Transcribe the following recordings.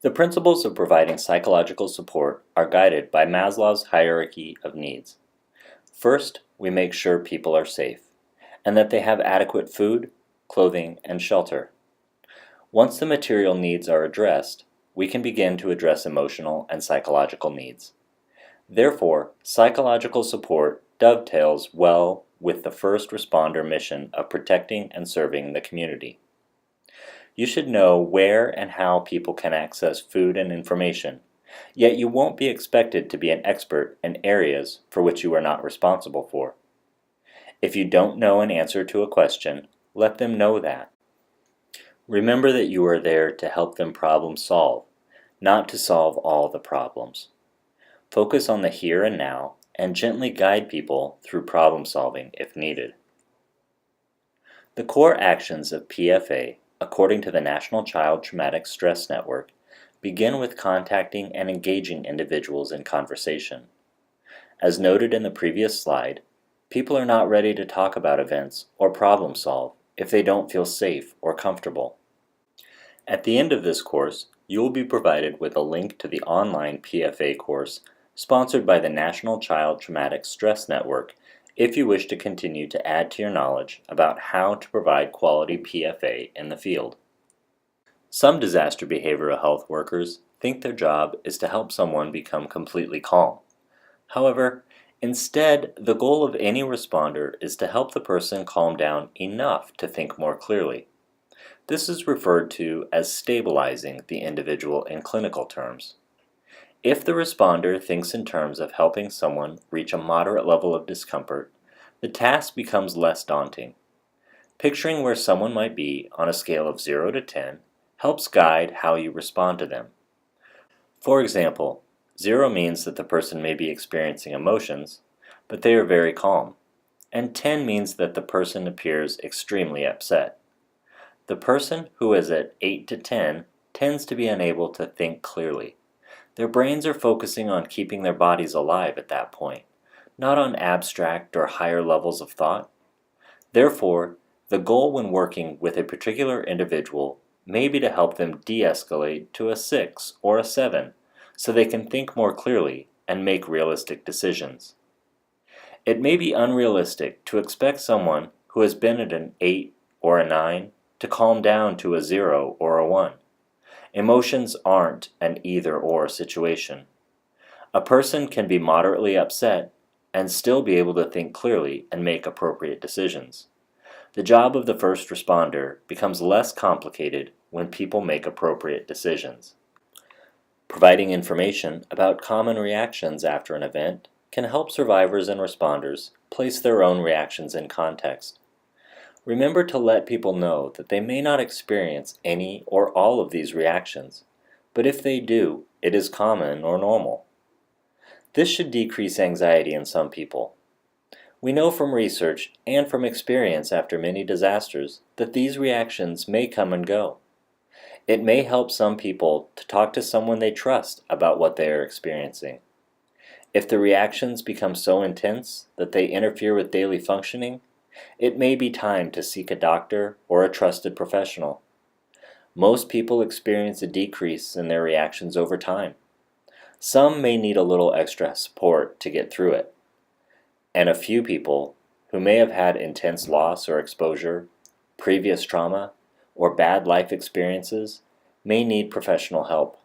The principles of providing psychological support are guided by Maslow's hierarchy of needs. First, we make sure people are safe, and that they have adequate food, clothing, and shelter. Once the material needs are addressed, we can begin to address emotional and psychological needs. Therefore, psychological support dovetails well with the first responder mission of protecting and serving the community. You should know where and how people can access food and information, yet you won't be expected to be an expert in areas for which you are not responsible for. If you don't know an answer to a question, let them know that. Remember that you are there to help them problem solve, not to solve all the problems. Focus on the here and now and gently guide people through problem solving if needed. The core actions of PFA, according to the National Child Traumatic Stress Network, begin with contacting and engaging individuals in conversation. As noted in the previous slide, people are not ready to talk about events or problem solve if they don't feel safe or comfortable. At the end of this course, you will be provided with a link to the online PFA course sponsored by the National Child Traumatic Stress Network if you wish to continue to add to your knowledge about how to provide quality PFA in the field. Some disaster behavioral health workers think their job is to help someone become completely calm. However, instead, the goal of any responder is to help the person calm down enough to think more clearly. This is referred to as stabilizing the individual in clinical terms. If the responder thinks in terms of helping someone reach a moderate level of discomfort, the task becomes less daunting. Picturing where someone might be on a scale of 0 to 10 helps guide how you respond to them. For example, 0 means that the person may be experiencing emotions, but they are very calm, and 10 means that the person appears extremely upset. The person who is at 8 to 10 tends to be unable to think clearly. Their brains are focusing on keeping their bodies alive at that point, not on abstract or higher levels of thought. Therefore, the goal when working with a particular individual may be to help them de-escalate to a 6 or a 7 so they can think more clearly and make realistic decisions. It may be unrealistic to expect someone who has been at an 8 or a 9 to calm down to a 0 or a 1. Emotions aren't an either-or situation. A person can be moderately upset and still be able to think clearly and make appropriate decisions. The job of the first responder becomes less complicated when people make appropriate decisions. Providing information about common reactions after an event can help survivors and responders place their own reactions in context. Remember to let people know that they may not experience any or all of these reactions, but if they do, it is common or normal. This should decrease anxiety in some people. We know from research and from experience after many disasters that these reactions may come and go. It may help some people to talk to someone they trust about what they are experiencing. If the reactions become so intense that they interfere with daily functioning, it may be time to seek a doctor or a trusted professional. Most people experience a decrease in their reactions over time. Some may need a little extra support to get through it. And a few people who may have had intense loss or exposure, previous trauma, or bad life experiences may need professional help.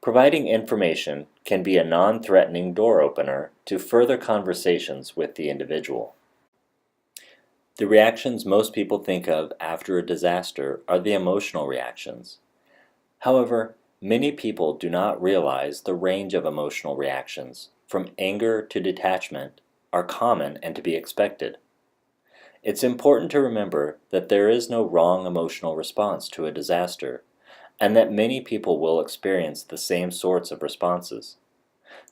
Providing information can be a non-threatening door opener to further conversations with the individual. The reactions most people think of after a disaster are the emotional reactions. However, many people do not realize the range of emotional reactions, from anger to detachment, are common and to be expected. It's important to remember that there is no wrong emotional response to a disaster, and that many people will experience the same sorts of responses.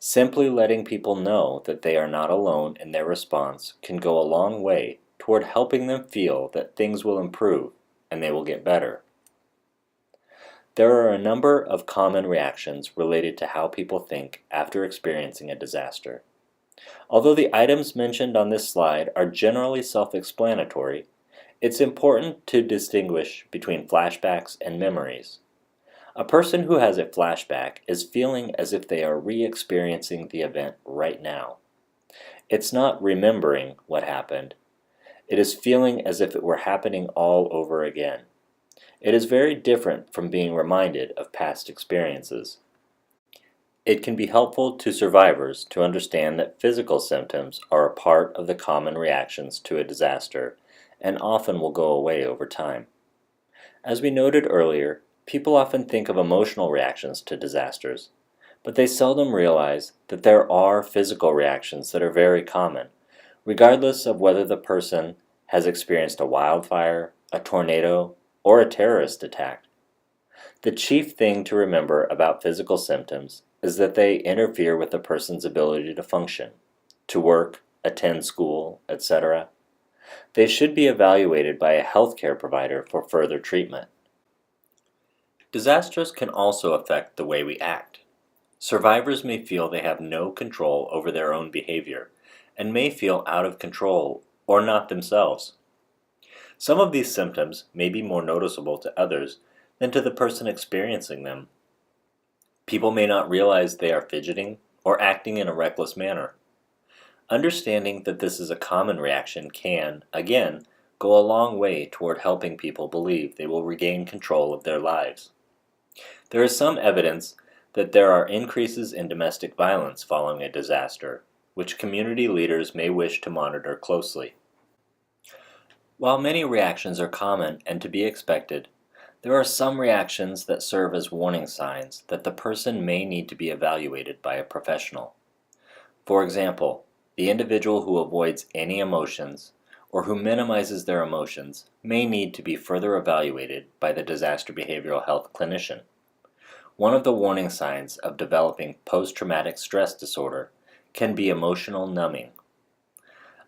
Simply letting people know that they are not alone in their response can go a long way toward helping them feel that things will improve and they will get better. There are a number of common reactions related to how people think after experiencing a disaster. Although the items mentioned on this slide are generally self-explanatory, it's important to distinguish between flashbacks and memories. A person who has a flashback is feeling as if they are re-experiencing the event right now. It's not remembering what happened. It is feeling as if it were happening all over again. It is very different from being reminded of past experiences. It can be helpful to survivors to understand that physical symptoms are a part of the common reactions to a disaster and often will go away over time. As we noted earlier, people often think of emotional reactions to disasters, but they seldom realize that there are physical reactions that are very common, regardless of whether the person has experienced a wildfire, a tornado, or a terrorist attack. The chief thing to remember about physical symptoms is that they interfere with a person's ability to function, to work, attend school, etc. They should be evaluated by a healthcare provider for further treatment. Disasters can also affect the way we act. Survivors may feel they have no control over their own behavior and may feel out of control or not themselves. Some of these symptoms may be more noticeable to others than to the person experiencing them. People may not realize they are fidgeting or acting in a reckless manner. Understanding that this is a common reaction can, again, go a long way toward helping people believe they will regain control of their lives. There is some evidence that there are increases in domestic violence following a disaster, which community leaders may wish to monitor closely. While many reactions are common and to be expected, there are some reactions that serve as warning signs that the person may need to be evaluated by a professional. For example, the individual who avoids any emotions or who minimizes their emotions may need to be further evaluated by the disaster behavioral health clinician. One of the warning signs of developing post-traumatic stress disorder can be emotional numbing.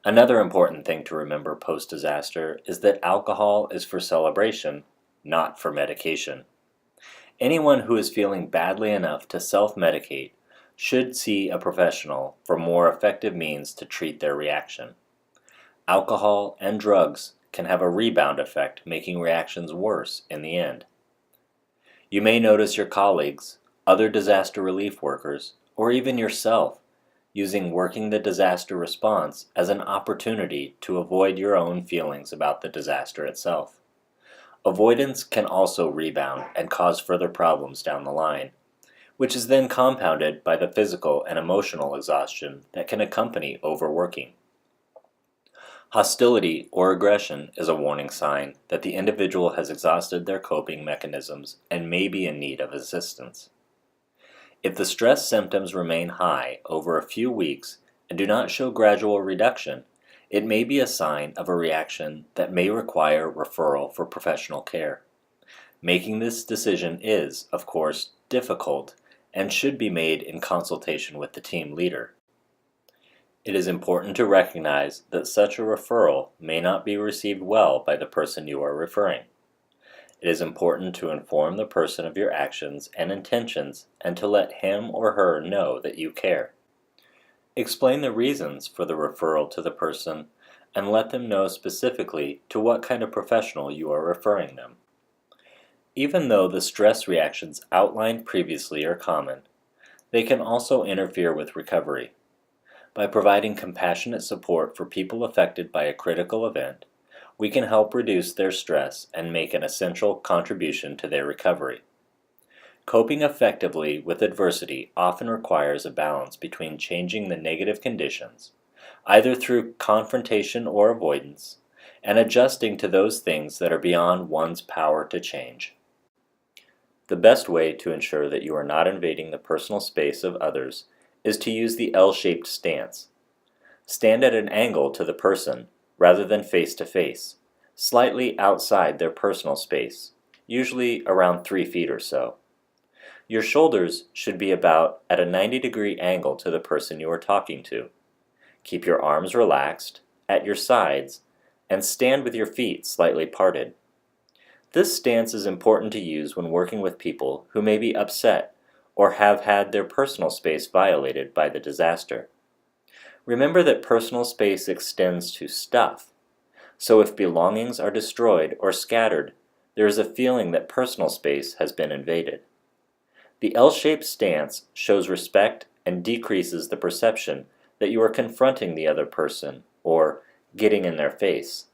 Another important thing to remember post-disaster is that alcohol is for celebration, not for medication. Anyone who is feeling badly enough to self-medicate should see a professional for more effective means to treat their reaction. Alcohol and drugs can have a rebound effect, making reactions worse in the end. You may notice your colleagues, other disaster relief workers, or even yourself using working the disaster response as an opportunity to avoid your own feelings about the disaster itself. Avoidance can also rebound and cause further problems down the line, which is then compounded by the physical and emotional exhaustion that can accompany overworking. Hostility or aggression is a warning sign that the individual has exhausted their coping mechanisms and may be in need of assistance. If the stress symptoms remain high over a few weeks and do not show gradual reduction, it may be a sign of a reaction that may require referral for professional care. Making this decision is, of course, difficult and should be made in consultation with the team leader. It is important to recognize that such a referral may not be received well by the person you are referring. It is important to inform the person of your actions and intentions and to let him or her know that you care. Explain the reasons for the referral to the person and let them know specifically to what kind of professional you are referring them. Even though the stress reactions outlined previously are common, they can also interfere with recovery. By providing compassionate support for people affected by a critical event, we can help reduce their stress and make an essential contribution to their recovery. Coping effectively with adversity often requires a balance between changing the negative conditions, either through confrontation or avoidance, and adjusting to those things that are beyond one's power to change. The best way to ensure that you are not invading the personal space of others is to use the L-shaped stance. Stand at an angle to the person, rather than face to face, slightly outside their personal space, usually around 3 feet or so. Your shoulders should be about at a 90-degree angle to the person you are talking to. Keep your arms relaxed, at your sides, and stand with your feet slightly parted. This stance is important to use when working with people who may be upset or have had their personal space violated by the disaster. Remember that personal space extends to stuff, so if belongings are destroyed or scattered, there is a feeling that personal space has been invaded. The L-shaped stance shows respect and decreases the perception that you are confronting the other person or getting in their face.